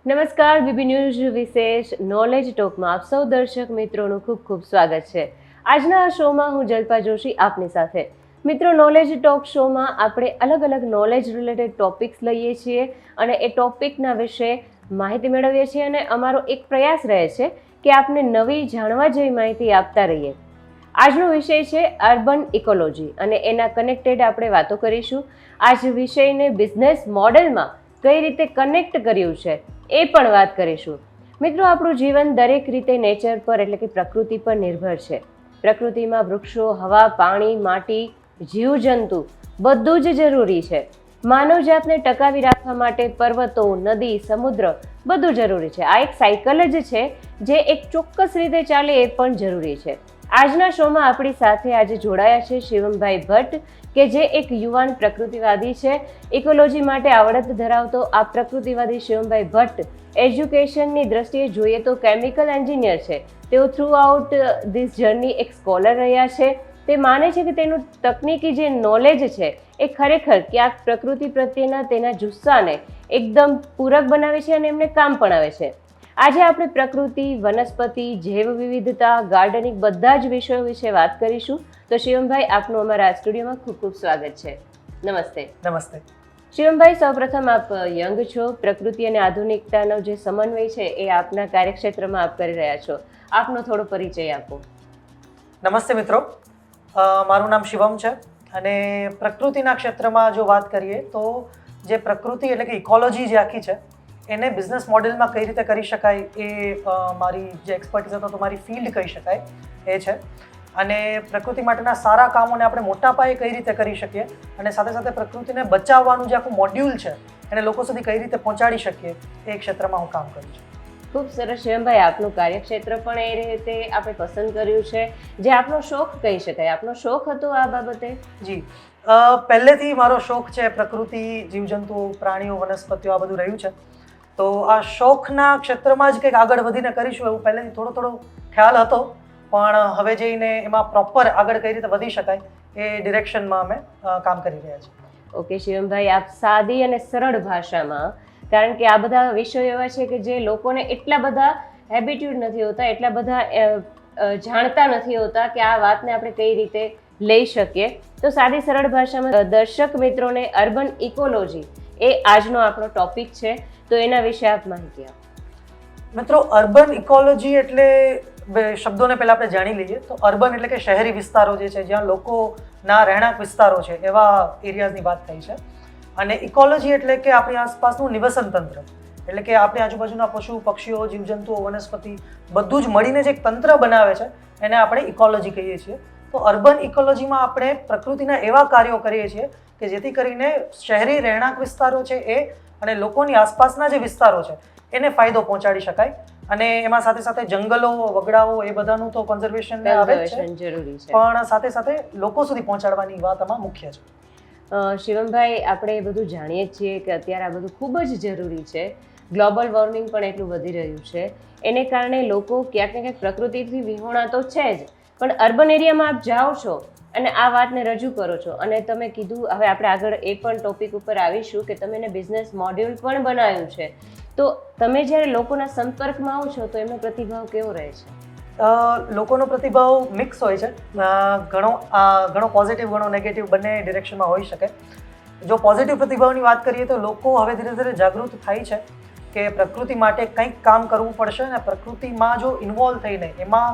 નમસ્કાર, BB news વિશેષ knowledge ટોકમાં આપ સૌ દર્શક મિત્રોનું ખૂબ ખૂબ સ્વાગત છે. આજના આ શોમાં હું જલ્પા જોશી આપની સાથે. મિત્રો, નોલેજ ટોક શોમાં આપણે અલગ અલગ નોલેજ રિલેટેડ ટોપિક્સ લઈએ છીએ અને એ ટોપિકના વિશે માહિતી મેળવીએ છીએ અને અમારો એક પ્રયાસ રહે છે કે આપને નવી જાણવા જેવી માહિતી આપતા રહીએ. આજનો વિષય છે અર્બન ઇકોલોજી અને એના કનેક્ટેડ આપણે વાતો કરીશું. આજ વિષયને બિઝનેસ મોડેલમાં કઈ રીતે કનેક્ટ કર્યું છે એ પણ વાત કરીશું. મિત્રો, આપણું જીવન દરેક રીતે નેચર પર એટલે કે પ્રકૃતિ પર નિર્ભર છે. પ્રકૃતિમાં વૃક્ષો, હવા, પાણી, માટી, જીવજંતુ બધું જ જરૂરી છે. માનવજાતને ટકાવી રાખવા માટે પર્વતો, નદી, સમુદ્ર બધું જરૂરી છે. આ એક સાયકલ જ છે જે એક ચોક્કસ રીતે ચાલે એ પણ જરૂરી છે. આજના શોમાં આપણી સાથે આજે જોડાયા છે શિવમભાઈ ભટ્ટ, કે જે એક યુવાન પ્રકૃતિવાદી છે. ઇકોલોજી માટે આવડત ધરાવતો આ પ્રકૃતિવાદી શિવમભાઈ ભટ્ટ એજ્યુકેશનની દ્રષ્ટિએ જોઈએ તો કેમિકલ એન્જિનિયર છે. તેઓ થ્રુ આઉટ ધીસ જર્ની એક સ્કોલર રહ્યા છે. તે માને છે કે તેનું તકનીકી જે નોલેજ છે એ ખરેખર ક્યાંક પ્રકૃતિ પ્રત્યેના તેના જુસ્સાને એકદમ પૂરક બનાવે છે અને એમને કામ પણ આવે છે. આજે આપણે પ્રકૃતિ, વનસ્પતિ, જૈવ વિવિધતા, ગાર્ડનિંગ બધા જ વિષયો વિશે વાત કરીશું. તો શિવમભાઈ, આપનું અમારા સ્ટુડિયોમાં ખૂબ ખૂબ સ્વાગત છે. નમસ્તે. નમસ્તે શિવમભાઈ, સૌપ્રથમ આપ યંગ છો. પ્રકૃતિ અને આધુનિકતાનો જે સમન્વય છે એ આપના કાર્યક્ષેત્રમાં આપ કરી રહ્યા છો. આપનો થોડો પરિચય આપો. નમસ્તે મિત્રો, મારું નામ શિવમ છે અને પ્રકૃતિના ક્ષેત્રમાં જો વાત કરીએ તો જે પ્રકૃતિ એટલે કે ઇકોલોજી જે આખી છે એને બિઝનેસ મોડેલમાં કઈ રીતે કરી શકાય એ મારી જે એક્સપર્ટીઝ હતો તો મારી ફિલ્ડ કહી શકાય એ છે. અને પ્રકૃતિ માટેના સારા કામોને આપણે મોટા પાયે કઈ રીતે કરી શકીએ અને સાથે સાથે પ્રકૃતિને બચાવવાનું જે આખું મોડ્યુલ છે એને લોકો સુધી કઈ રીતે પહોંચાડી શકીએ એ ક્ષેત્રમાં હું કામ કરું છું. ખૂબ સરસ શિવમભાઈ, આપનું કાર્યક્ષેત્ર પણ એ રીતે આપણે પસંદ કર્યું છે જે આપનો શોખ કહી શકાય. આપનો શોખ હતો આ બાબતે? જી, પહેલેથી મારો શોખ છે પ્રકૃતિ, જીવજંતુઓ, પ્રાણીઓ, વનસ્પતિઓ આ બધું રહ્યું છે. તો આ શોખના ક્ષેત્રમાં જ કંઈક આગળ વધીને કરીશું એવું પહેલેથી થોડો ખ્યાલ હતો, પણ હવે જઈને એમાં પ્રોપર આગળ કઈ રીતે વધી શકાય એ ડિરેક્શનમાં અમે કામ કરી રહ્યા છીએ. ઓકે શિવમભાઈ, આપ સાદી અને સરળ ભાષામાં, કારણ કે આ બધા વિષયો એવા છે કે જે લોકોને એટલા બધા હેબિટ્યુડ નથી હોતા, એટલા બધા જાણતા નથી હોતા કે આ વાતને આપણે કઈ રીતે લઈ શકીએ. તો સાદી સરળ ભાષામાં દર્શક મિત્રોને અર્બન ઇકોલોજી એ આજનો આપણો ટોપિક છે, તો એના વિશે આપ માહિતી આપો. મિત્રો, અર્બન ઇકોલોજી એટલે શબ્દોને પહેલા આપણે જાણી લઈએ તો અર્બન એટલે કે શહેરી વિસ્તારો જે છે જ્યાં લોકોના રહેણાંક વિસ્તારો છે એવા એરિયાઝની વાત થઈ છે. અને ઇકોલોજી એટલે કે આપણી આસપાસનું નિવસન તંત્ર, એટલે કે આપણી આજુબાજુના પશુ, પક્ષીઓ, જીવજંતુઓ, વનસ્પતિ બધું જ મળીને જે એક તંત્ર બનાવે છે એને આપણે ઇકોલોજી કહીએ છીએ. તો અર્બન ઇકોલોજીમાં આપણે પ્રકૃતિના એવા કાર્યો કરીએ છીએ કે જેથી કરીને શહેરી રહેણાંક વિસ્તારો છે એ અને લોકોની આસપાસના જે વિસ્તારો છે એને ફાયદો પહોંચાડી શકાય. અને એમાં સાથે સાથે જંગલો, વગડાઓ એ બધાનું તો કન્ઝર્વેશન આવે જ છે, જરૂરી છે, પણ સાથે સાથે લોકો સુધી પહોંચાડવાની વાત આમાં મુખ્ય છે. શિવમભાઈ, આપણે એ બધું જાણીએ છીએ કે અત્યારે આ બધું ખૂબ જ જરૂરી છે. ગ્લોબલ વોર્મિંગ પણ એટલું વધી રહ્યું છે. એને કારણે લોકો ક્યાંક ને ક્યાંક પ્રકૃતિથી વિહોણા તો છે જ, પણ અર્બન એરિયામાં આપ જાઓ છો અને આ વાતને રજૂ કરો છો. અને તમે કીધું, હવે આપણે આગળ એ પણ ટોપિક ઉપર આવીશું કે તમે એને બિઝનેસ મોડ્યુલ પણ બનાવ્યું છે. તો તમે જ્યારે લોકોના સંપર્કમાં આવો છો તો એમનો પ્રતિભાવ કેવો રહે છે? લોકોનો પ્રતિભાવ મિક્સ હોય છે. ઘણો પોઝિટિવ, ઘણો નેગેટિવ બંને ડિરેક્શનમાં હોઈ શકે. જો પોઝિટિવ પ્રતિભાવની વાત કરીએ તો લોકો હવે ધીરે ધીરે જાગૃત થાય છે કે પ્રકૃતિ માટે કંઈક કામ કરવું પડશે અને પ્રકૃતિમાં જો ઇન્વોલ્વ થઈને એમાં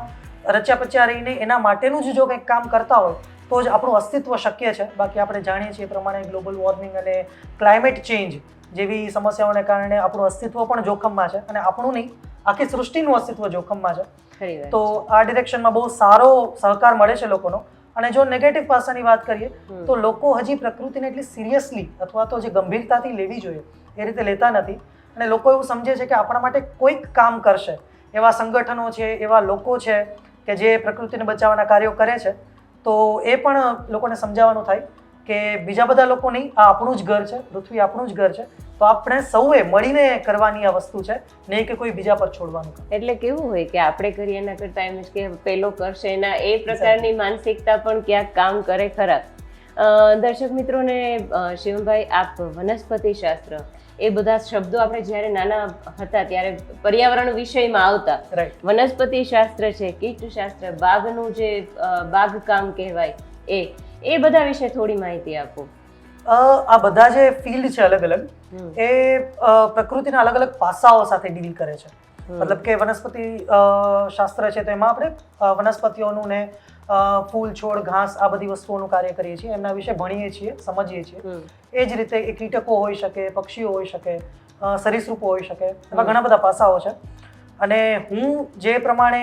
રચ્યા પચ્યા રહીને એના માટેનું જ જો કંઈક કામ કરતા હોય તો જ આપણું અસ્તિત્વ શક્ય છે. બાકી આપણે જાણીએ છીએ એ પ્રમાણે ગ્લોબલ વોર્મિંગ અને ક્લાઇમેટ ચેન્જ જેવી સમસ્યાઓને કારણે આપણું અસ્તિત્વ પણ જોખમમાં છે અને આપણું નહીં, આખી સૃષ્ટિનું અસ્તિત્વ જોખમમાં છે. તો આ ડિરેક્શનમાં બહુ સારો સહકાર મળે છે લોકોનો. અને જો નેગેટિવ પાસાની વાત કરીએ તો લોકો હજી પ્રકૃતિને એટલી સિરિયસલી અથવા તો જે ગંભીરતાથી લેવી જોઈએ એ રીતે લેતા નથી. અને લોકો એવું સમજે છે કે આપણા માટે કોઈક કામ કરશે, એવા સંગઠનો છે, એવા લોકો છે કે જે પ્રકૃતિને બચાવવાના કાર્યો કરે છે. તો એ પણ લોકોને સમજાવવાનું થાય કે બીજા બધા લોકો નહીં, આ આપણું જ ઘર છે, પૃથ્વી આપણું જ ઘર છે, તો આપણે સૌએ મળીને કરવાની આ વસ્તુ છે, નહીં કે કોઈ બીજા પર છોડવાનું. એટલે કેવું હોય કે આપણે કરીએ એના કરતા એમ જ કે પેલો કરશે એના, એ પ્રકારની માનસિકતા પણ ક્યાંક કામ કરે ખરા. દર્શક મિત્રોને શિવમભાઈ, આપ વનસ્પતિ શાસ્ત્ર એ બધા શબ્દો આપણે જ્યારે નાના હતા ત્યારે પર્યાવરણ વિષયમાં આવતા. રાઈટ. વનસ્પતિ શાસ્ત્ર છે, કીટશાસ્ત્ર, બાગનું જે બાગકામ કહેવાય એ બધા વિશે થોડી માહિતી આપો. આ બધા જે ફિલ્ડ છે અલગ અલગ એ પ્રકૃતિના અલગ અલગ પાસાઓ સાથે ડીલ કરે છે. મતલબ કે વનસ્પતિ શાસ્ત્ર છે તો એમાં આપણે વનસ્પતિઓનું ને ફૂલ છોડ ઘાસ આ બધી વસ્તુઓનું કાર્ય કરીએ છીએ, એમના વિશે ભણીએ છીએ, સમજીએ છીએ. એ જ રીતે એ કીટકો હોઈ શકે, પક્ષીઓ હોઈ શકે, સરીસૃપો હોઈ શકે, એવા ઘણા બધા પાસાઓ છે. અને હું જે પ્રમાણે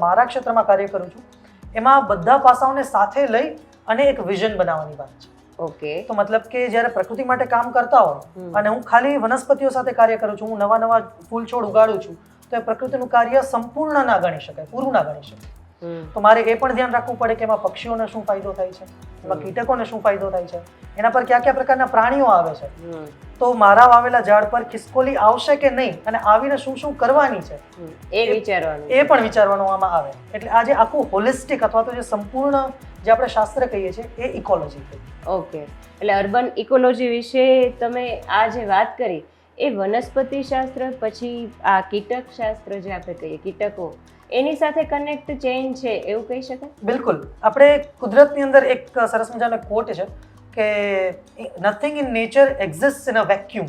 મારા ક્ષેત્રમાં કાર્ય કરું છું એમાં બધા પાસાઓને સાથે લઈ અને એક વિઝન બનાવવાની વાત છે. ઓકે. તો મતલબ કે જ્યારે પ્રકૃતિ માટે કામ કરતા હોય અને હું ખાલી વનસ્પતિઓ સાથે કાર્ય કરું છું, હું નવા નવા ફૂલ છોડ ઉગાડું છું, તો એ પ્રકૃતિનું કાર્ય સંપૂર્ણ ના ગણી શકાય, પૂરું ના ગણી શકાય. તો મારે એ પણ ધ્યાન રાખવું પડે કે એમાં પક્ષીઓને શું ફાયદો થાય છે, એમાં કીટકોને શું ફાયદો થાય છે, એના પર કયા કયા પ્રકારના પ્રાણીઓ આવે છે, તો મારા વાવેલા ઝાડ પર ખિસકોલી આવશે કે નહીં અને આવીને શું શું કરવાની છે એ વિચારવાનું, એ પણ વિચારવાનું આમાં આવે. એટલે આ જે આખું હોલિસ્ટિક અથવા તો જે સંપૂર્ણ જે આપણે શાસ્ત્ર કહીએ છીએ એ ઇકોલોજી થઈ. ઓકે. એટલે અર્બન ઇકોલોજી વિશે તમે આ જે વાત કરી એ વનસ્પતિ શાસ્ત્ર પછી આ કીટક શાસ્ત્ર જે આપણે કહીએ કીટકો એની સાથે કનેક્ટ ચેઇન છે એવું કહી શકાય? બિલકુલ. આપણે કુદરતની અંદર એક સરસ મજાનો કોટ છે કે nothing in nature exist in a vacuum.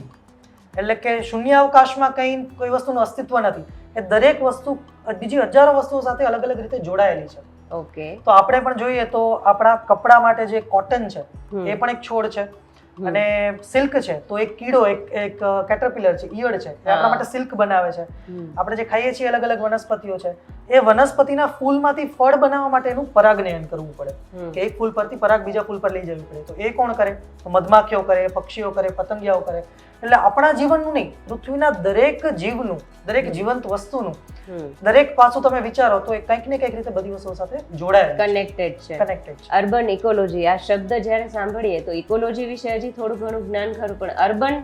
એટલે કે શૂન્યાવકાશમાં કોઈ વસ્તુનું અસ્તિત્વ નથી. એ દરેક વસ્તુ બીજી હજારો વસ્તુઓ સાથે અલગ અલગ રીતે જોડાયેલી છે. ઓકે. તો આપણે પણ જોઈએ તો આપણા કપડા માટે જે કોટન છે એ પણ એક છોડ છે, અને સિલ્ક છે તો એક કીડો, એક કેટરપિલર છે, ઈયળ છે, એ આપણા માટે સિલ્ક બનાવે છે. આપણે જે ખાઈએ છીએ અલગ અલગ વનસ્પતિઓ છે, એ વનસ્પતિના ફૂલમાંથી ફળ બનાવવા માટે એનું પરાગનયન કરવું પડે કે એક ફૂલ પરથી પરાગ બીજા ફૂલ પર લઈ જવી પડે. તો એ કોણ કરે? તો મધમાખીઓ કરે, પક્ષીઓ કરે, પતંગિયાઓ કરે. એટલે આપણા જીવનનું નહીં, પૃથ્વીના દરેક જીવનું, દરેક જીવંત વસ્તુનું દરેક પાસું તમે વિચારો તો એ કંઈક ને કંઈક રીતે બધી વસ્તુઓ સાથે જોડાયેલ કનેક્ટેડ છે. કનેક્ટેડ છે. અર્બન ઇકોલોજી આ શબ્દ જ્યારે સાંભળીએ તો ઇકોલોજી વિશે હજી થોડું ઘણું જ્ઞાન ખરું, પણ અર્બન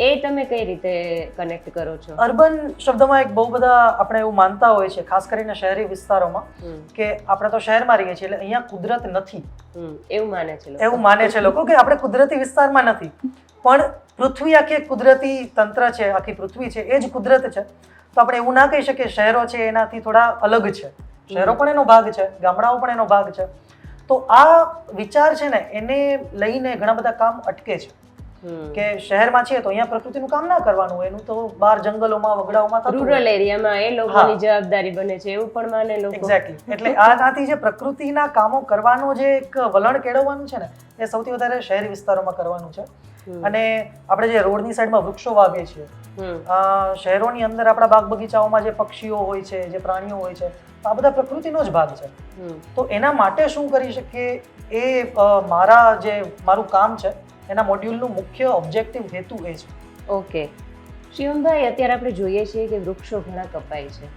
એ તમે કઈ રીતે કનેક્ટ કરો છો? અર્બન શબ્દમાં એક બહુ બધા આપણે એવું માનતા હોય છે, ખાસ કરીને શહેરી વિસ્તારોમાં, કે આપણે તો શહેરમાં રહીએ છીએ એટલે અહીંયા કુદરત નથી એવું માને છે લોકો. એવું માને છે લોકો કે આપણે કુદરતી વિસ્તારમાં નથી. પણ પૃથ્વી આખી એક કુદરતી તંત્ર છે, આખી પૃથ્વી છે એ જ કુદરત છે. તો આપણે એવું ના કહી શકીએ શહેરો છે એનાથી થોડા અલગ છે. શહેરો પણ એનો ભાગ છે, ગામડાઓ પણ એનો ભાગ છે. તો આ વિચાર છે ને એને લઈને ઘણા બધા કામ અટકે છે કે શહેરમાં છે તો અહીંયા પ્રકૃતિનું કામ ના કરવાનું હોય, એનું તો બહાર જંગલોમાં વગડાઓમાં થતું હોય. રૂરલ એરિયામાં એ લોકોની જવાબદારી બને છે એવું પણ માને લોકો. એક્ઝેક્ટલી. એટલે આનાથી જે પ્રકૃતિના કામો કરવાનો જે એક વલણ કેળવવાનું છે ને એ સૌથી વધારે શહેરી વિસ્તારોમાં કરવાનું છે. અને આપણે જે રોડની સાઈડમાં વૃક્ષો વાવીએ છીએ, શહેરોની અંદર આપણા બાગ બગીચાઓમાં જે પક્ષીઓ હોય છે, જે પ્રાણીઓ હોય છે, આ બધા પ્રકૃતિનો જ ભાગ છે. તો એના માટે શું કરી શકીએ એ મારું કામ છે, એના મોડ્યુલનું મુખ્ય ઓબ્જેક્ટિવ હેતુ એ છે. ઓકે. શિવમભાઈ, અત્યારે આપણે જોઈએ છીએ કે વૃક્ષો ઘણા કપાય છે.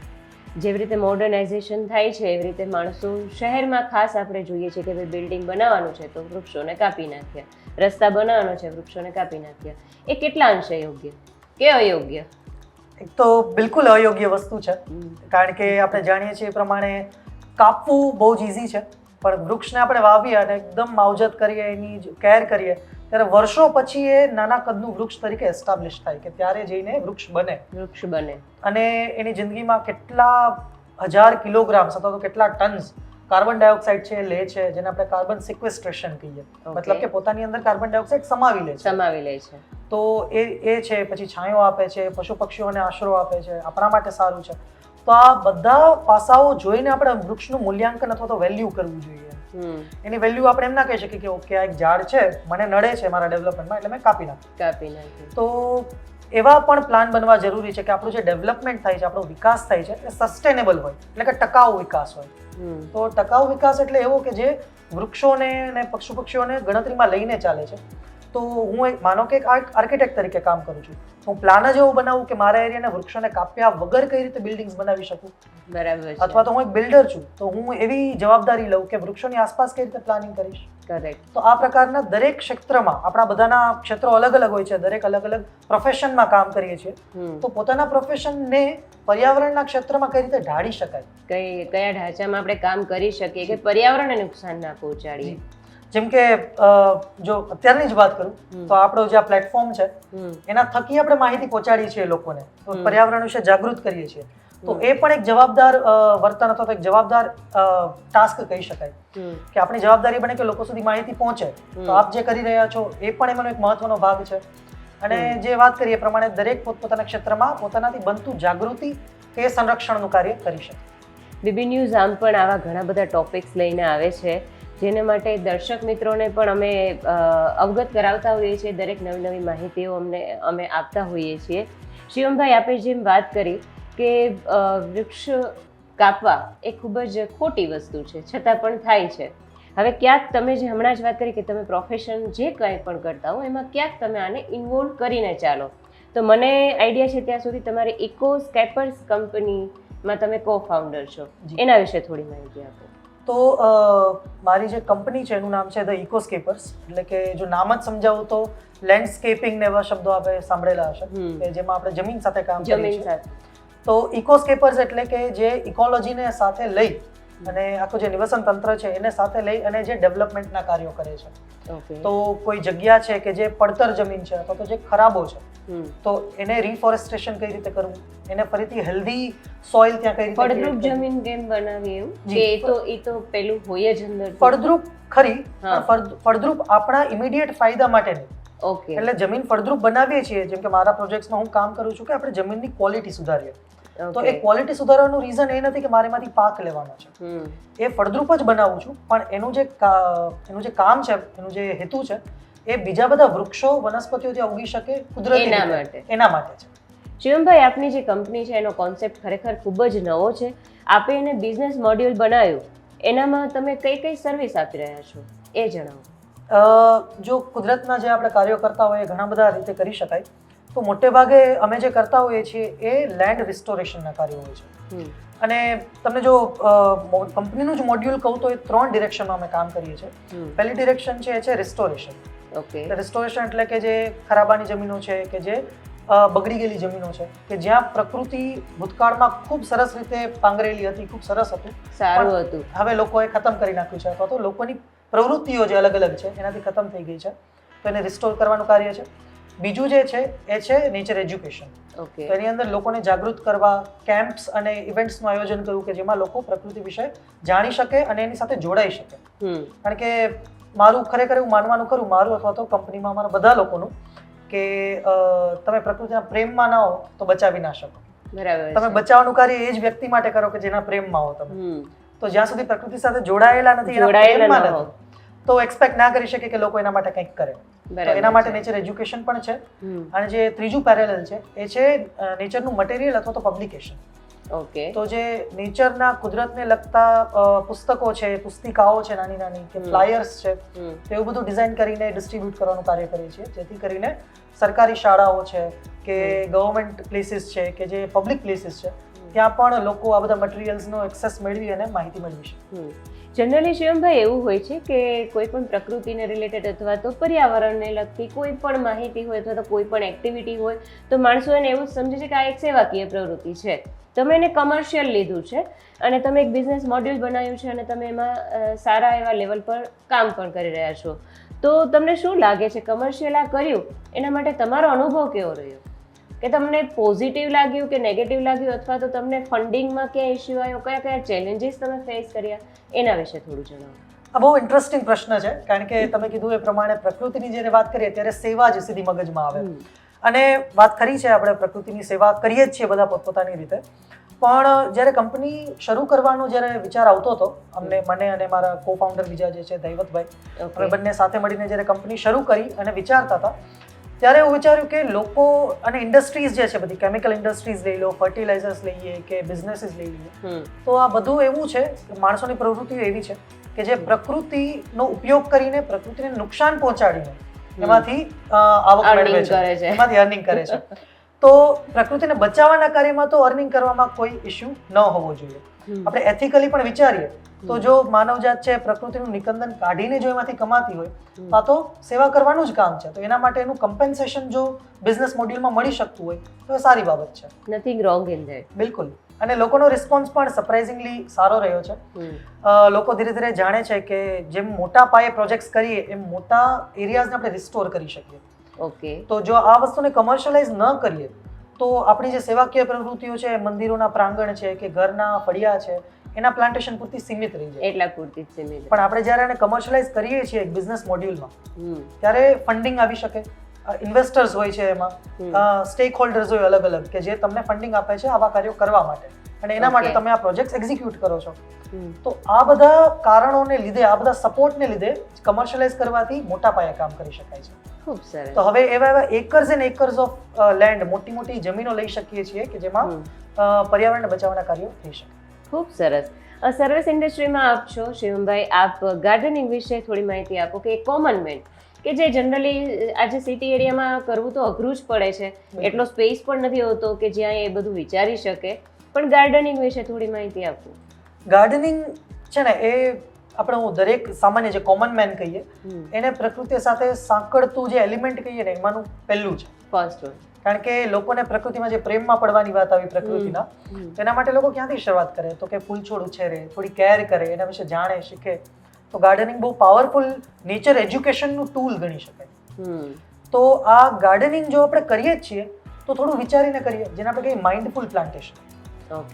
જેવી રીતે મોડર્નાઇઝેશન થાય છે એવી રીતે માણસો શહેરમાં ખાસ આપણે જોઈએ છીએ કે ભાઈ બિલ્ડિંગ બનાવવાનું છે તો વૃક્ષોને કાપી નાખ્યા, રસ્તા બનાવવાનો છે વૃક્ષોને કાપી નાખ્યા. એ કેટલા અંશે યોગ્ય કે અયોગ્ય? એક તો બિલકુલ અયોગ્ય વસ્તુ છે, કારણ કે આપણે જાણીએ છીએ એ પ્રમાણે કાપવું બહુ જ ઇઝી છે, પણ વૃક્ષને આપણે વાવીએ અને એકદમ માવજત કરીએ, એની કેર કરીએ, ત્યારે વર્ષો પછી એ નાના કદનું વૃક્ષ તરીકે એસ્ટાબ્લિશ થાય કે ત્યારે જઈને વૃક્ષ બને. અને એની જિંદગીમાં કેટલા હજાર કિલોગ્રામ અથવા તો કેટલા ટન્સ કાર્બન ડાયોક્સાઇડ છે એ લે છે, જેને આપણે કાર્બન સિક્વેસ્ટ્રેશન કહીએ. મતલબ કે પોતાની અંદર કાર્બન ડાયોક્સાઇડ સમાવી લે છે. તો એ છે, પછી છાંયો આપે છે, પશુ પક્ષીઓને આશરો આપે છે, આપણા માટે સારું છે. તો આ બધા પાસાઓ જોઈને આપણે વૃક્ષનું મૂલ્યાંકન અથવા તો વેલ્યુ કરવું જોઈએ. એની વેલ્યુ આપણે એમ ના કહી શકીએ કે ઓકે આ એક ઝાડ છે, મને નડે છે મારા ડેવલપમેન્ટમાં એટલે મેં કાપી નાખ્યું. તો એવા પણ પ્લાન બનવા જરૂરી છે કે આપણું જે ડેવલપમેન્ટ થાય છે, આપણો વિકાસ થાય છે એ સસ્ટેનેબલ હોય, એટલે કે ટકાઉ વિકાસ હોય. તો ટકાઉ વિકાસ એટલે એવો કે જે વૃક્ષોને અને પશુ પક્ષીઓને ગણતરીમાં લઈને ચાલે છે. તો હું માનો કે એક આર્કિટેક્ટ તરીકે કામ કરું છું, હું પ્લાન જ એવું બનાવું કે મારા એરિયાને વૃક્ષોને કાપ્યા વગર કઈ રીતે બિલ્ડિંગ્સ બનાવી શકું. બરાબર. અથવા તો હું એક બિલ્ડર છું તો હું એવી જવાબદારી લઉં કે વૃક્ષોની આસપાસ કઈ રીતે પ્લાનિંગ કરીશ. કરેક્ટ. તો આ પ્રકારના દરેક ક્ષેત્રમાં આપણા બધાના ક્ષેત્રો અલગ અલગ હોય છે, દરેક અલગ અલગ પ્રોફેશનમાં કામ કરીએ છીએ. તો પોતાના પ્રોફેશનને પર્યાવરણના ક્ષેત્રમાં કઈ રીતે ઢાળી શકાય, કયા ઢાંચામાં આપણે કામ કરી શકીએ કે પર્યાવરણને નુકસાન ના પહોંચાડીએ. જેમ કે જો અત્યારની જ વાત કરું તો આપણો જે આ પ્લેટફોર્મ છે એના થકી આપણે માહિતી પહોંચાડીએ છીએ લોકોને, તો પર્યાવરણ વિશે જાગૃત કરીએ છીએ, તો એ પણ એક જવાબદાર વર્તન અથવા તો એક જવાબદાર ટાસ્ક કહી શકાય કે આપણી જવાબદારી બને કે લોકો સુધી માહિતી પહોંચે. તો આપ જે કરી રહ્યા છો એ પણ એમાંનો એક મહત્વનો ભાગ છે. અને જે વાત કરીએ એ પ્રમાણે દરેક પોતપોતાના ક્ષેત્રમાં પોતાનાથી બનતું જાગૃતિ કે સંરક્ષણનું કાર્ય કરી શકે. બીબી ન્યૂઝ આમ પણ આવા ઘણા બધા ટોપિક્સ લઈને આવે છે જેને માટે દર્શક મિત્રોને પણ અમે અવગત કરાવતા હોઈએ છીએ. દરેક નવી નવી માહિતીઓ અમે આપતા હોઈએ છીએ. શિવમભાઈ, આપે જેમ વાત કરી કે વૃક્ષ કાપવા એ ખૂબ જ ખોટી વસ્તુ છે, છતાં પણ થાય છે. હવે ક્યાંક તમે જે હમણાં જ વાત કરી કે તમે પ્રોફેશન જે કંઈ પણ કરતા હો એમાં ક્યાંક તમે આને ઇન્વોલ્વ કરીને ચાલો. તો મને આઈડિયા છે ત્યાં સુધી તમારી ઇકોસ્કેપર્સ કંપનીમાં તમે કો ફાઉન્ડર છો, એના વિશે થોડી માહિતી આપો. તો મારી જે કંપની છે એનું નામ છે ધ ઇકોસ્કેપર્સ, એટલે કે જો નામ જ સમજાવું તો લેન્ડસ્કેપિંગ ને એવા શબ્દો આપણે સાંભળેલા હશે કે જેમાં આપણે જમીન સાથે કામ કરીએ છીએ. તો ઇકોસ્કેપર્સ એટલે કે જે ઇકોલોજીને સાથે લઈ અને આખું જે નિવસન તંત્ર છે એને સાથે લઈ અને જે ડેવલપમેન્ટના કાર્યો કરે છે. તો કોઈ જગ્યા છે કે જે પડતર જમીન છે અથવા તો જે ખરાબો છે, તો એને રિફોરેસ્ટેશન કઈ રીતે કરવું, એને ફરીથી હેલ્ધી સોઇલ ત્યાં કઈ રીતે ફળદ્રુપ જમીન કેમ બનાવી, એવું કે એ તો પેલું હોય જ અંદર ફળદ્રુપ ખરી, ફળદ્રુપ આપણા ઇમિડિયેટ ફાયદા માટે નહીં. એટલે જમીન ફળદ્રુપ બનાવીએ છીએ, જેમ કે મારા પ્રોજેક્ટ્સમાં હું કામ કરું છું કે આપણે જમીનની ક્વોલિટી સુધારીએ. તો એ ક્વોલિટી સુધારવાનું રીઝન એ નથી કે મારે એમાંથી પાક લેવાનો છે, એ ફળદ્રુપ જ બનાવું છું, પણ એનું જે કામ છે, એનું જે હેતુ છે એ બીજા બધા વૃક્ષો વનસ્પતિઓ ત્યાં ઉગી શકે કુદરતી એના માટે છે. શિવમભાઈ, આપની જે કંપની છે એનો કોન્સેપ્ટ ખરેખર ખૂબ જ નવો છે. આપે એને બિઝનેસ મોડ્યુલ બનાવ્યું, એનામાં તમે કઈ કઈ સર્વિસ આપી રહ્યા છો એ જણાવો. જો કુદરતના જે આપણે કાર્યો કરતા હોય એ ઘણા બધા રીતે કરી શકાય. તો મોટે ભાગે અમે જે કરતા હોઈએ છીએ એ લેન્ડ રિસ્ટોરેશનના કાર્યો હોય છે. અને તમને જો કંપનીનું જ મોડ્યુલ કહું તો એ 3 ડિરેક્શનમાં અમે કામ કરીએ છીએ. પહેલી ડિરેક્શન છે એ છે રિસ્ટોરેશન. રિસ્ટોરેશન એટલે કે જે ખરાબાની જમીનો છે કે જે બગડી ગયેલી જમીનો છે કે જ્યાં પ્રકૃતિ ભૂતકાળમાં ખૂબ સરસ રીતે પાંગરેલી હતી, ખૂબ સરસ હતું, સારું હતું, હવે લોકોએ ખતમ કરી નાખ્યું છે અથવા તો લોકોની પ્રવૃત્તિઓ જે અલગ અલગ છે એનાથી ખતમ થઈ ગઈ છે, તો એને રિસ્ટોર કરવાનું કાર્ય છે. બીજું જે છે એ છે નેચર એજ્યુકેશન. તો એની અંદર લોકોને જાગૃત કરવા, કેમ્પ્સ અને ઇવેન્ટ્સનું આયોજન કરવું કે જેમાં લોકો પ્રકૃતિ વિશે જાણી શકે અને એની સાથે જોડાઈ શકે. કારણ કે મારું ખરેખર એવું માનવાનું ખરું, મારું અથવા તો કંપનીમાં અમારા બધા લોકોનું, કે તમે પ્રકૃતિના પ્રેમમાં ના હો તો બચાવી ના શકો. તમે બચાવવાનું કાર્ય એ જ વ્યક્તિ માટે કરો કે જેના પ્રેમમાં હો તમે. તો જ્યાં સુધી પ્રકૃતિ સાથે જોડાયેલા નથી, તો એક્સપેક્ટ ના કરી શકે કે લોકો એના માટે કંઈક કરે. તો એના માટે નેચર એજ્યુકેશન પણ છે. અને જે ત્રીજું પેરેલલ છે એ છે નેચરનું મટીરિયલ અથવા તો પબ્લિકેશન. તો જે નેચરના કુદરતને લગતા પુસ્તકો છે, પુસ્તિકાઓ છે નાની નાની, કે ફ્લાયર્સ છે, એવું બધું ડિઝાઇન કરીને ડિસ્ટ્રીબ્યુટ કરવાનું કાર્ય કરીએ છીએ, જેથી કરીને સરકારી શાળાઓ છે કે ગવર્મેન્ટ પ્લેસીસ છે કે જે પબ્લિક પ્લેસીસ છે ત્યાં પણ લોકો આ બધા મટીરિયલ્સનો એક્સેસ મેળવી અને માહિતી મેળવી શકે. જનરલી શિવમભાઈ એવું હોય છે કે કોઈ પણ પ્રકૃતિને રિલેટેડ અથવા તો પર્યાવરણને લગતી કોઈ પણ માહિતી હોય અથવા તો કોઈ પણ એક્ટિવિટી હોય તો માણસો એને એવું સમજે છે કે આ એક સેવાકીય પ્રવૃત્તિ છે. તમે એને કમર્શિયલ લીધું છે અને તમે એક બિઝનેસ મોડ્યુલ બનાવ્યું છે અને તમે એમાં સારા એવા લેવલ પર કામ પણ કરી રહ્યા છો. તો તમને શું લાગે છે, કમર્શિયલ આ કર્યું એના માટે તમારો અનુભવ કેવો રહ્યો? કે તમને પોઝિટિવ લાગ્યું કે નેગેટિવ લાગ્યું, અથવા તો તમને ફંડિંગમાં ક્યાં ઇશ્યુ આવ્યો, કયા કયા ચેલેન્જીસ તમે ફેસ કર્યા, એના વિશે થોડું જણાવો. આ બહુ ઇન્ટરેસ્ટિંગ પ્રશ્ન છે, કારણ કે તમે કીધું એ પ્રમાણે પ્રકૃતિની જ્યારે વાત કરીએ ત્યારે સેવા જ સીધી મગજમાં આવે. અને વાત ખરી છે, આપણે પ્રકૃતિની સેવા કરીએ જ છીએ બધા પોતપોતાની રીતે, પણ જ્યારે કંપની શરૂ કરવાનો જ્યારે વિચાર આવતો હતો મને અને મારા કો ફાઉન્ડર બીજા જે છે દૈવતભાઈ, અમે બંને સાથે મળીને જ્યારે કંપની શરૂ કરી અને વિચારતા હતા ત્યારે એવું વિચાર્યું કે લોકો અને ઇન્ડસ્ટ્રીઝ જે છે બધી, કેમિકલ ઇન્ડસ્ટ્રીઝ લઈ લો, ફર્ટિલાઇઝર્સ લઈએ કે બિઝનેસીસ લઈ લઈએ, તો આ બધું એવું છે, માણસોની પ્રવૃત્તિઓ એવી છે કે જે પ્રકૃતિનો ઉપયોગ કરીને પ્રકૃતિને નુકસાન પહોંચાડીને એમાંથી આવક મેળવે છે, એમાંથી અર્નિંગ કરે છે. તો પ્રકૃતિને બચાવવાના કાર્યમાં તો અર્નિંગ કરવામાં કોઈ ઇશ્યુ ન હોવો જોઈએ. આપણે એથિકલી પણ વિચારીએ તો જો માનવજાત છે પ્રકૃતિનું નિકંદન કાઢીને જો એમાંથી કમાતી હોય તો આ તો સેવા કરવાનું જ કામ છે. તો એના માટે એનું કમ્પેન્સેશન જો બિઝનેસ મોડ્યુલમાં મળી શકતું હોય તો એ સારી બાબત છે. Nothing wrong in that. બિલકુલ. અને લોકોનો રિસ્પોન્સ પણ સરપ્રાઇઝિંગલી સારો રહ્યો છે. લોકો ધીરે ધીરે જાણે છે કે જેમ મોટા પાયે પ્રોજેક્ટ્સ કરીએ એમ મોટા એરિયાઝને આપણે રિસ્ટોર કરી શકીએ. ઓકે. તો જો આ વસ્તુને કમર્શિયલાઇઝ ન કરીએ તો આપણી જે સેવાકીય પ્રવૃત્તિઓ છે, મંદિરોના પ્રાંગણ છે કે ઘરના ફળિયા છે, એના પ્લાન્ટેશન પૂરતી સીમિત રહી જાય. એટલા પૂરતી જ સીમિત. પણ આપણે જ્યારે એને કમર્શિયલાઇઝ કરીએ છીએ એક બિઝનેસ મોડ્યુલમાં, ત્યારે ફંડિંગ આવી શકે, ઇન્વેસ્ટર્સ હોય છે એમાં, સ્ટેક હોલ્ડર્સ હોય અલગ અલગ કે જે તમને ફંડિંગ આપે છે આવા કાર્યો કરવા માટે, અને એના માટે તમે આ પ્રોજેક્ટ એક્ઝિક્યુટ કરો છો. તો આ બધા કારણોને લીધે, આ બધા સપોર્ટને લીધે કમર્શિયલાઇઝ કરવાથી મોટા પાયે કામ કરી શકાય છે. ખૂબ સરસ. તો હવે એવા acres and acres of land, મોટી મોટી જમીનો લઈ શકીએ છીએ કે જેમાં પર્યાવરણને બચાવવાના કાર્યો થઈ શકે. ખૂબ સરસ. સર્વિસ ઇન્ડસ્ટ્રીમાં આપ છો શિવમભાઈ, આપ ગાર્ડનિંગ વિશે થોડી માહિતી આપો કે કોમન મેન કે જે જનરલી આજે સિટી એરિયામાં કરવું તો અઘરું જ પડે છે, એટલો સ્પેસ પણ નથી હોતો કે જ્યાં એ બધું વિચારી શકે, પણ ગાર્ડનિંગ વિશે થોડી માહિતી આપો. ગાર્ડનિંગ છે ને એ આપણે દરેક સામાન્ય જે કોમન મેન કહીએ એને પ્રકૃતિ સાથે સાંકળતું જે એલિમેન્ટ કહીએ ને એમાંનું પહેલું છે. First one. કારણ કે લોકોને પ્રકૃતિમાં જે પ્રેમમાં પડવાની વાત આવી પ્રકૃતિના, તેના માટે લોકો ક્યાંથી શરૂઆત કરે? તો કે ફૂલ છોડ ઉછેરે, થોડી કેર કરે, એના વિશે જાણે, શીખે. તો ગાર્ડનિંગ બહુ પાવરફુલ નેચર એજ્યુકેશનનું ટૂલ ગણી શકાય. તો આ ગાર્ડનિંગ જો આપણે કરીએ જ છીએ તો થોડું વિચારીને કરીએ, જેને આપણે કહીએ માઇન્ડફુલ પ્લાન્ટેશન,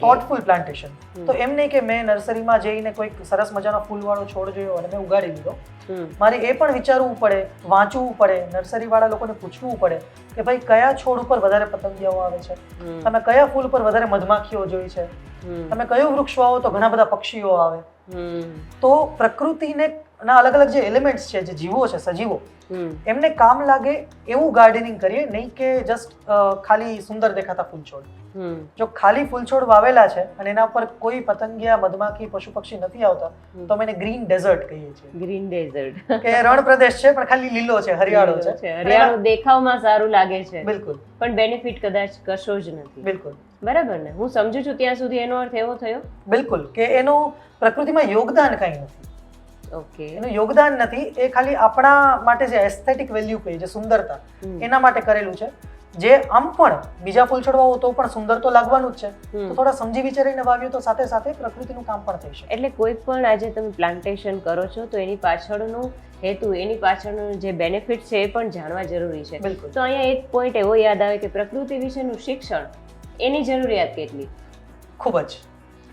થોટફુલ પ્લાન્ટેશન. તો એમ નહીં કે મેં નર્સરીમાં જઈને કોઈક સરસ મજાનો ફૂલવાળો છોડ જોયો અને મેં ઉગાડી લીધો. મારે એ પણ વિચારવું પડે, વાંચવું પડે, નર્સરીવાળા લોકોને પૂછવું પડે કે ભાઈ કયા છોડ ઉપર વધારે પતંગિયાઓ આવે છે, તમે કયા ફૂલ ઉપર વધારે મધમાખીઓ જોઈ છે, તમે કયું વૃક્ષ વાવો તો ઘણા બધા પક્ષીઓ આવે. તો પ્રકૃતિને ના અલગ અલગ જે એલિમેન્ટ્સ છે, જે જીવો છે, સજીવો, એમને કામ લાગે એવું ગાર્ડનિંગ કરીએ, નહીં કે જસ્ટ ખાલી સુંદર દેખાતા ફૂલ છોડ. જો ખાલી ફૂલ છોડ વાવેલા છે અને એના પર કોઈ પતંગિયા, મધમાખી, પશુ પક્ષી નથી આવતા તો અમે એને ગ્રીન ડેઝર્ટ કહીએ છીએ. ગ્રીન ડેઝર્ટ કે રણ પ્રદેશ છે પણ ખાલી લીલો છે, હરિયાળો છે. હરિયાળો દેખાવમાં સારું લાગે છે, બિલકુલ, પણ બેનિફિટ કદાચ કશો જ નથી. બિલકુલ બરાબર ને? હું સમજુ છું ત્યાં સુધી એનો અર્થ એવો થયો બિલકુલ કે એનું પ્રકૃતિમાં યોગદાન કંઈ નથી. ઓકે. એનું યોગદાન નથી, એ ખાલી આપણા માટે જે એસ્થેટિક વેલ્યુ કહીએ, જે સુંદરતા, એના માટે કરેલું છે. જે આમ પણ બીજા ફૂલ છોડ વાવો તો પણ સુંદર તો લાગવાનું જ છે. તો થોડા સમજી વિચારીને વાવ્યું તો સાથે સાથે પ્રકૃતિનું કામ પણ થઈ શકે. એટલે કોઈ પણ આજે તમે પ્લાન્ટેશન કરો છો તો એની પાછળનું હેતુ, એની પાછળનું જે બેનિફિટ છે એ પણ જાણવા જરૂરી છે. બિલકુલ. તો અહીંયા એક પોઈન્ટ એવો યાદ આવે કે પ્રકૃતિ વિશેનું શિક્ષણ, એની જરૂરિયાત કેટલી? ખૂબ જ.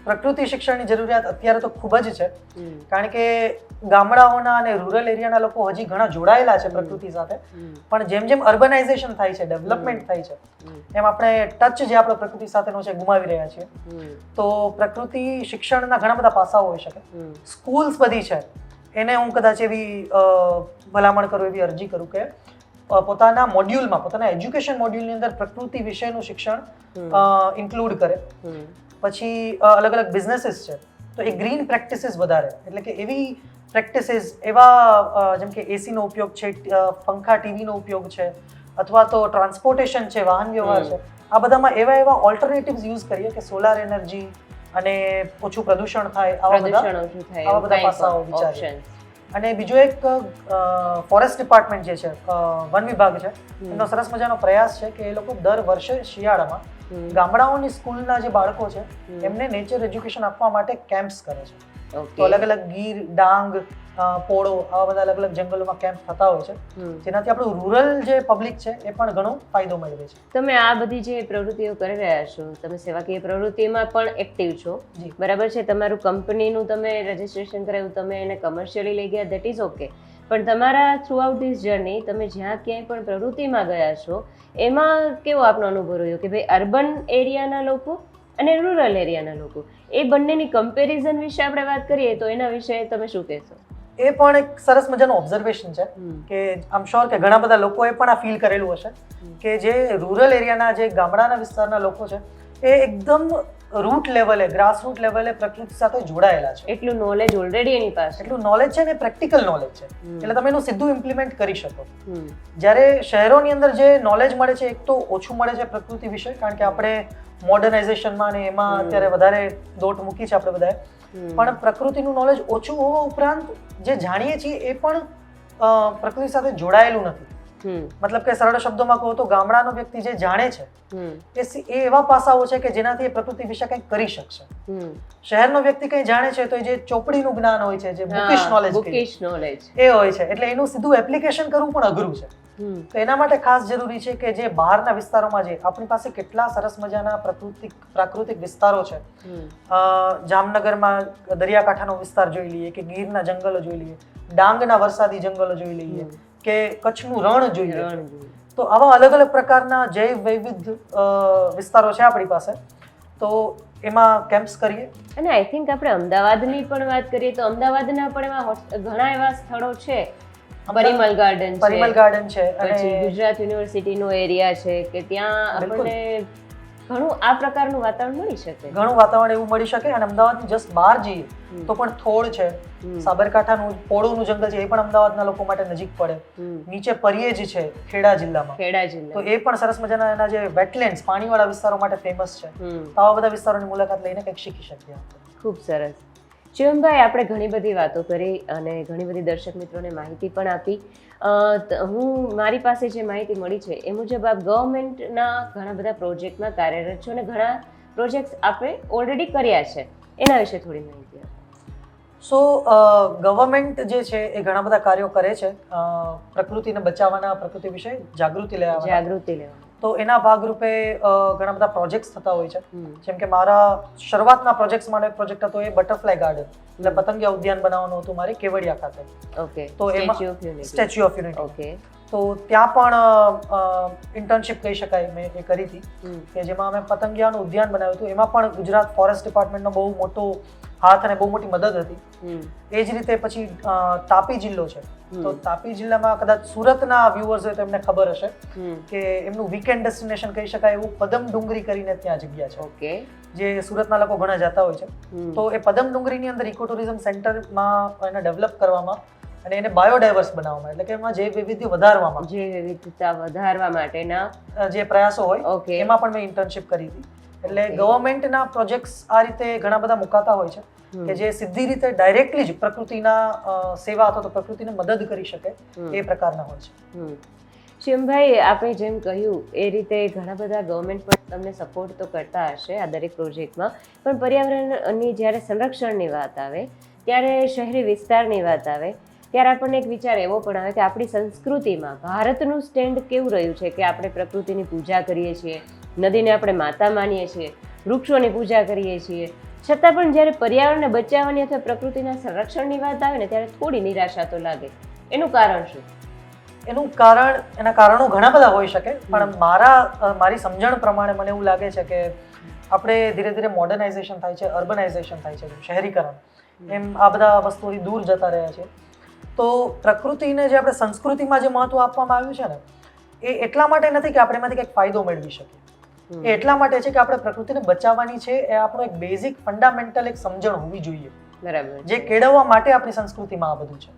પ્રકૃતિ શિક્ષણની જરૂરિયાત અત્યારે તો ખૂબ જ છે, કારણ કે ગામડાઓના અને રૂરલ એરિયાના લોકો હજી ઘણા જોડાયેલા છે પ્રકૃતિ સાથે, પણ જેમ જેમ અર્બનાઇઝેશન થાય છે, ડેવલપમેન્ટ થાય છે, એમ આપણે ટચ જે આપણો પ્રકૃતિ સાથેનો છે ગુમાવી રહ્યા છીએ. તો પ્રકૃતિ શિક્ષણના ઘણા બધા પાસાઓ હોઈ શકે. સ્કૂલ્સ બધી છે, એને હું કદાચ એવી ભલામણ કરું, એવી અરજી કરું કે પોતાના મોડ્યુલમાં, પોતાના એજ્યુકેશન મોડ્યુલની અંદર પ્રકૃતિ વિશેનું શિક્ષણ ઇન્ક્લુડ કરે. પછી અલગ અલગ બિઝનેસીસ છે તો એ ગ્રીન પ્રેક્ટિસીસ વધારે, એટલે કે એવી પ્રેક્ટિસીસ, એવા જેમ કે એસીનો ઉપયોગ છે, પંખા ટીવીનો ઉપયોગ છે, અથવા તો ટ્રાન્સપોર્ટેશન છે, વાહન વ્યવહાર છે, આ બધામાં એવા ઓલ્ટરનેટિવ્સ યુઝ કરીએ કે સોલાર એનર્જી અને ઓછું પ્રદૂષણ થાય, આવા બધા પાસાઓ વિચારીએ. અને બીજો એક ફોરેસ્ટ ડિપાર્ટમેન્ટ જે છે, વન વિભાગ છે, એનો સરસ મજાનો પ્રયાસ છે કે એ લોકો દર વર્ષે શિયાળામાં ગામડાઓની સ્કૂલના જે બાળકો છે એમને નેચર એજ્યુકેશન આપવા માટે કેમ્પ્સ કરે છે. તો અલગ અલગ ગીર, ડાંગ, પોળો, આવા બધા અલગ અલગ જંગલોમાં કેમ્પ થતા હોય છે, જેનાથી આપણું રૂરલ જે પબ્લિક છે એ પણ ઘણો ફાયદો મેળવે છે. તમે આ બધી જે પ્રવૃત્તિઓ કરી રહ્યા છો, તમે સેવાકીય પ્રવૃત્તિમાં પણ એક્ટિવ છો, બરાબર છે? તમારું કંપનીનું તમે રજિસ્ટ્રેશન કરાવ્યું, તમે એને કમર્શિયલી લઈ ગયા, દેટ ઇઝ ઓકે. પણ તમારા થ્રુ આઉટ ધીસ જર્ની, તમે જ્યાં ક્યાંય પણ પ્રવૃત્તિમાં ગયા છો, એમાં કેવો આપનો અનુભવ રહ્યો કે ભાઈ અર્બન એરિયાના લોકો અને રૂરલ એરિયાના લોકો, એ બંનેની કમ્પેરિઝન વિશે આપણે વાત કરીએ તો એના વિશે તમે શું કહેશો? એ પણ એક સરસ મજાનું ઓબ્ઝર્વેશન છે કે આમ શ્યોર કે ઘણા બધા લોકોએ પણ આ ફીલ કરેલું હશે કે જે રૂરલ એરિયાના, જે ગામડાના વિસ્તારના લોકો છે એ એકદમ રૂટ લેવલે, ગ્રાસ રૂટ લેવલે પ્રકૃતિ સાથે જોડાયેલા છે. એટલું નોલેજ ઓલરેડી એની પાસે, એટલું નોલેજ છે ને પ્રેક્ટિકલ નોલેજ છે, એટલે તમે એનું સીધું ઇમ્પ્લિમેન્ટ કરી શકો. જ્યારે શહેરોની અંદર જે નોલેજ મળે છે, એક તો ઓછું મળે છે પ્રકૃતિ વિશે, કારણ કે આપણે મોડર્નાઇઝેશનમાં ને એમાં અત્યારે વધારે દોટ મૂકી છે આપણે બધાએ, પણ પ્રકૃતિનું નોલેજ ઓછું હોવા ઉપરાંત જે જાણીએ છીએ એ પણ પ્રકૃતિ સાથે જોડાયેલું નથી. મતલબ કે સરળ શબ્દોમાં કહું તો ગામડાનો વ્યક્તિ જે જાણે છે એ એવા પાસાઓ છે કે જેનાથી એ પ્રકૃતિ વિશે કંઈક કરી શકશે. શહેરનો વ્યક્તિ કંઈ જાણે છે તો એ જે ચોપડીનું જ્ઞાન હોય છે, જે બુકિશ નોલેજ એ હોય છે, એટલે એનું સીધું એપ્લિકેશન કરવું પણ અઘરું છે. તો એના માટે ખાસ જરૂરી છે કે જે બહારના વિસ્તારોમાં જે આપણી પાસે કેટલા સરસ મજાના પ્રાકૃતિક વિસ્તારો છે. જામનગરમાં દરિયાકાંઠાનો વિસ્તાર જોઈ લઈએ, કે ગીરના જંગલો જોઈ લઈએ, ડાંગના વરસાદી જંગલો જોઈ લઈએ, કે કચ્છનું રણ જોઈ લઈએ. તો આવા અલગ અલગ પ્રકારના જૈવ વૈવિધ્ય વિસ્તારો છે આપણી પાસે. તો એમાં કેમ્પ્સ કરીએ. અને આઈ થિંક આપણે અમદાવાદની પણ વાત કરીએ તો અમદાવાદના પણ એવા ઘણા એવા સ્થળો છે. પરિમલ ગાર્ડન છે, પછી ગુજરાત યુનિવર્સિટીનો એરિયા છે કે ત્યાં આપણને ઘણું આ પ્રકારનું વાતાવરણ મળી શકે. ઘણું વાતાવરણ એવું મળી શકે. અને અમદાવાદની જસ્ટ બહાર જઈએ તો પણ થોડ છે, સાબરકાંઠાનું પોળોનું જંગલ છે, એ પણ અમદાવાદના લોકો માટે નજીક પડે. નીચે પરિયેજ છે ખેડા જિલ્લામાં, તો એ પણ સરસ મજાના એના જે વેટલેન્ડ્સ પાણીવાળા વિસ્તારો માટે ફેમસ છે. તો આવા બધા વિસ્તારોની મુલાકાત લઈને કંઈક શીખી શકીએ. ખૂબ સરસ. શિવમભાઈ, આપણે ઘણી બધી વાતો કરી અને ઘણી બધી દર્શક મિત્રોને માહિતી પણ આપી. મારી પાસે જે માહિતી મળી છે એ મુજબ આપ ગવર્મેન્ટના ઘણા બધા પ્રોજેક્ટમાં કાર્યરત છો અને ઘણા પ્રોજેક્ટ્સ આપણે ઓલરેડી કર્યા છે. એના વિશે થોડી માહિતી આપો. સો ગવર્મેન્ટ જે છે એ ઘણા બધા કાર્યો કરે છે પ્રકૃતિને બચાવવાના, પ્રકૃતિ વિશે જાગૃતિ લેવા. તો એના ભાગરૂપે ઘણા બધા પ્રોજેક્ટ્સ થતા હોય છે. જેમ કે મારા શરૂઆતના પ્રોજેક્ટ્સમાં એક પ્રોજેક્ટ હતો એ બટરફ્લાય ગાર્ડન, એટલે પતંગિયા ઉદ્યાન બનાવવાનું હતું મારે કેવડિયા ખાતે. ઓકે. તો એમાં સ્ટેચ્યુ ઓફ યુનિટી. ઓકે. તો ત્યાં પણ ઇન્ટર્નશિપ કહી શકાય મેં એ કરી હતી, કે જેમાં અમે પતંગિયાનું ઉદ્યાન બનાવ્યું હતું. એમાં પણ ગુજરાત ફોરેસ્ટ ડિપાર્ટમેન્ટનો બહુ મોટો હાથ અને બહુ મોટી મદદ હતી. એ જ રીતે પછી તાપી જિલ્લો છે, તો તાપી જિલ્લામાં કદાચ સુરતના વ્યુઅર્સ હોય તો એમને ખબર હશે કે એમનું વીકેન્ડ ડેસ્ટિનેશન કહી શકાય એવું પદમ ડુંગરી કરીને ત્યાં જગ્યા છે. ઓકે. જે સુરતના લોકો ઘણા જતા હોય છે. તો એ પદમ ડુંગરીની અંદર ઇકો ટુરિઝમ સેન્ટરમાં એને ડેવલપ કરવામાં અને એને બાયોડાયવર્સ બનાવવામાં, એટલે કે એમાં જૈવ વિવિધતા વધારવા માટેના જે પ્રયાસો હોય એમાં પણ મેં ઇન્ટર્નશિપ કરી હતી. એટલે ગવર્મેન્ટના પ્રોજેક્ટ્સ આ રીતે ઘણા બધા મુકાતા હોય છે કે જે સીધી રીતે ડાયરેક્ટલી જ પ્રકૃતિના સેવા અથવા તો પ્રકૃતિને મદદ કરી શકે એ પ્રકારના હોય છે. શિવમભાઈ, આપણે જેમ કહ્યું એ રીતે ઘણા બધા ગવર્મેન્ટ પણ તમને સપોર્ટ તો કરતા હશે આ દરેક પ્રોજેક્ટમાં, પણ પર્યાવરણની જ્યારે સંરક્ષણની વાત આવે, ત્યારે શહેરી વિસ્તારની વાત આવે, ત્યારે આપણને એક વિચાર એવો પણ આવે કે આપણી સંસ્કૃતિમાં ભારતનું સ્ટેન્ડ કેવું રહ્યું છે કે આપણે પ્રકૃતિની પૂજા કરીએ છીએ, નદીને આપણે માતા માનીએ છીએ, વૃક્ષોની પૂજા કરીએ છીએ, છતાં પણ જ્યારે પર્યાવરણને બચાવવાની અથવા પ્રકૃતિના સંરક્ષણની વાત આવે ને ત્યારે થોડી નિરાશા તો લાગે. એનું કારણ શું? એના કારણો ઘણા બધા હોઈ શકે, પણ મારી સમજણ પ્રમાણે મને એવું લાગે છે કે આપણે ધીરે ધીરે મોડર્નાઇઝેશન થાય છે, અર્બનાઇઝેશન થાય છે, શહેરીકરણ, એમ આ બધા વસ્તુઓથી દૂર જતા રહ્યા છે. તો પ્રકૃતિને જે આપણે સંસ્કૃતિમાં જે મહત્વ આપવામાં આવ્યું છે ને, એ એટલા માટે નથી કે આપણે એમાંથી કંઈક ફાયદો મેળવી શકીએ. એ એટલા માટે છે કે આપણે પ્રકૃતિને બચાવવાની છે. એ આપણો એક બેઝિક ફંડામેન્ટલ એક સમજણ હોવી જોઈએ, બરાબર, જે કેળવવા માટે આપણી સંસ્કૃતિમાં આ બધું છે.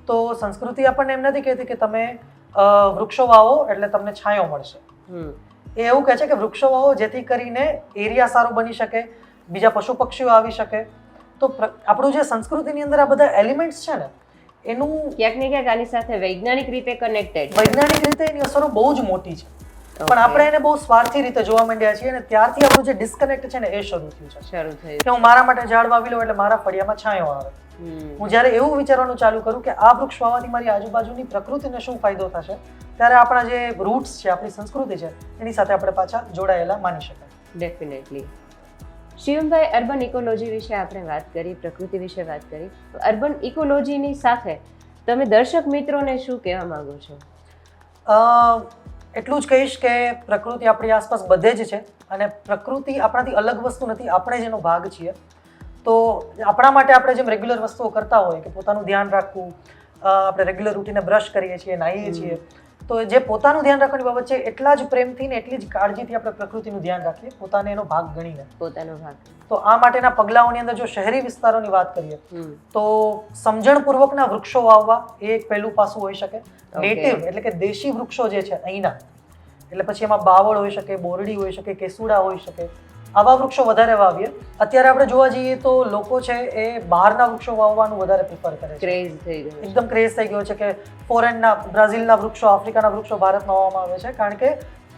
તો સંસ્કૃતિ આપણને એમ નથી કહેતી કે તમે વૃક્ષો વાવો એટલે તમને છાંયો મળશે. એ એવું કહે છે કે વૃક્ષો વાવો જેથી કરીને એરિયા સારો બની શકે, બીજા પશુ પક્ષીઓ આવી શકે. તો આપણું જે સંસ્કૃતિની અંદર આ બધા એલિમેન્ટ્સ છે ને, એનું ક્યાંક ને ક્યાંક આની સાથે વૈજ્ઞાનિક રીતે કનેક્ટેડ, વૈજ્ઞાનિક રીતે એની અસરો બહુ જ મોટી છે, પણ આપણે એને બહુ સ્વાર્થી રીતે જોવા માંડ્યા છીએ અને ત્યારથી આપણું જે ડિસ્કનેક્ટ છે ને એ શરૂ થયું છે. કે હું મારા માટે ઝાડ વાવી લઉં એટલે મારા ફળિયામાં છાંયો આવે. હું જ્યારે એવું વિચારવાનું ચાલુ કરું કે આ વૃક્ષ વાવવાથી મારી આજુબાજુની પ્રકૃતિને શું ફાયદો થશે, ત્યારે આપણા જે રૂટ્સ છે, આપણી સંસ્કૃતિ છે, એની સાથે આપણે પાછા જોડાયેલા માની શકાય. ડેફિનેટલી. શિવમભાઈ, અર્બન ઇકોલોજી વિશે આપણે વાત કરી, પ્રકૃતિ વિશે વાત કરી, તો અર્બન ઇકોલોજીની સાથે તમે દર્શક મિત્રોને શું કહેવા માંગો છો? એટલું જ કહીશ કે પ્રકૃતિ આપણી આસપાસ બધે જ છે અને પ્રકૃતિ આપણાથી અલગ વસ્તુ નથી, આપણે જ એનો ભાગ છીએ. તો આપણા માટે આપણે જેમ રેગ્યુલર વસ્તુઓ કરતા હોય કે પોતાનું ધ્યાન રાખવું, આપણે રેગ્યુલર રૂટીને બ્રશ કરીએ છીએ, નાહીએ છીએ, તો જે પોતાનું ધ્યાન રાખવાની બાબત છે એટલા જ પ્રેમથી ને એટલી જ કાળજીથી આપણે પ્રકૃતિનું ધ્યાન રાખીએ, પોતાને એનો ભાગ ગણીને. પોતાનો ભાગ. તો આ માટેના પગલાઓની અંદર જો શહેરી વિસ્તારોની વાત કરીએ તો સમજણપૂર્વકના વૃક્ષો વાવવા એ એક પહેલું પાસું હોઈ શકે. નેટિવ એટલે કે દેશી વૃક્ષો જે છે અહીંના, એટલે પછી એમાં બાવળ હોઈ શકે, બોરડી હોઈ શકે, કેસુડા હોઈ શકે, આવા વૃક્ષો વધારે વાવીએ. અત્યારે આપણે જોવા જઈએ તો લોકો છે એ બહારના વૃક્ષો વાવવાનું વધારે પ્રિફર કરે છે. ક્રેઝ થઈ ગયો છે. એકદમ ક્રેઝ થઈ ગયો છે કે ફોરેનના, બ્રાઝિલના વૃક્ષો, આફ્રિકાના વૃક્ષો ભારતમાં વાવવામાં આવે છે, કારણ કે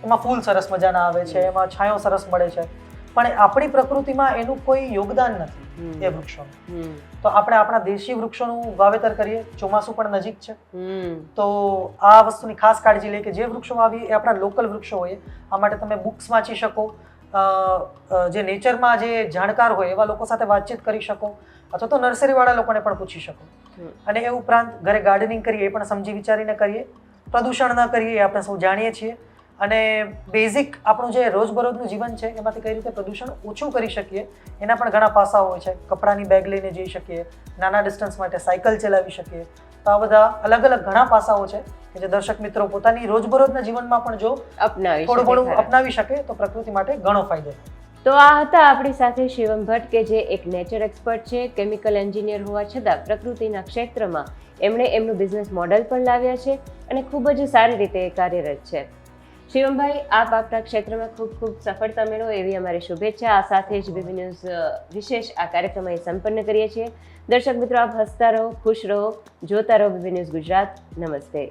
એમાં ફૂલ સરસ મજાના આવે છે, એમાં છાંયો સરસ મળે છે. પણ આપણી પ્રકૃતિમાં એનું કોઈ યોગદાન નથી એ વૃક્ષોનું. તો આપણે આપણા દેશી વૃક્ષોનું વાવેતર કરીએ. ચોમાસું પણ નજીક છે, તો આ વસ્તુની ખાસ કાળજી લઈએ કે જે વૃક્ષો વાવીએ એ આપણા લોકલ વૃક્ષો હોય. આ માટે તમે બુક્સ વાંચી શકો, જે નેચરમાં જે જાણકાર હોય એવા લોકો સાથે વાતચીત કરી શકો, અથવા તો નર્સરીવાળા લોકોને પણ પૂછી શકો. અને એ ઉપરાંત ઘરે ગાર્ડનિંગ કરીએ એ પણ સમજી વિચારીને કરીએ. પ્રદૂષણ ન કરીએ એ આપણે સૌ જાણીએ છીએ. અને બેઝિક આપણું જે રોજબરોજનું જીવન છે એમાંથી કઈ રીતે પ્રદૂષણ ઓછું કરી શકીએ એના પણ ઘણા પાસાઓ હોય છે. કપડાની બેગ લઈને જઈ શકીએ, નાના ડિસ્ટન્સ માટે સાયકલ ચલાવી શકીએ. તો આ બધા અલગ અલગ ઘણા પાસાઓ છે કે જે દર્શક મિત્રો પોતાની રોજબરોજના જીવનમાં પણ જો થોડું ઘણું અપનાવી શકે તો પ્રકૃતિ માટે ઘણો ફાયદો થાય. તો આ હતા આપણી સાથે શિવમ ભટ્ટ, કે જે એક નેચર એક્સપર્ટ છે, કેમિકલ એન્જિનિયર હોવા છતાં પ્રકૃતિના ક્ષેત્રમાં એમણે એમનું બિઝનેસ મોડેલ પણ લાવ્યા છે અને ખૂબ જ સારી રીતે કાર્યરત છે. શિવમભાઈ, આપ આપના ક્ષેત્રમાં ખૂબ ખૂબ સફળતા મેળવો એવી અમારી શુભેચ્છા. આ સાથે જ બીબી ન્યૂઝ વિશેષ આ કાર્યક્રમ અહીં સંપન્ન કરીએ છીએ. દર્શક મિત્રો, આપ હસતા રહો, ખુશ રહો, જોતા રહો બીબી ન્યૂઝ ગુજરાત. નમસ્તે.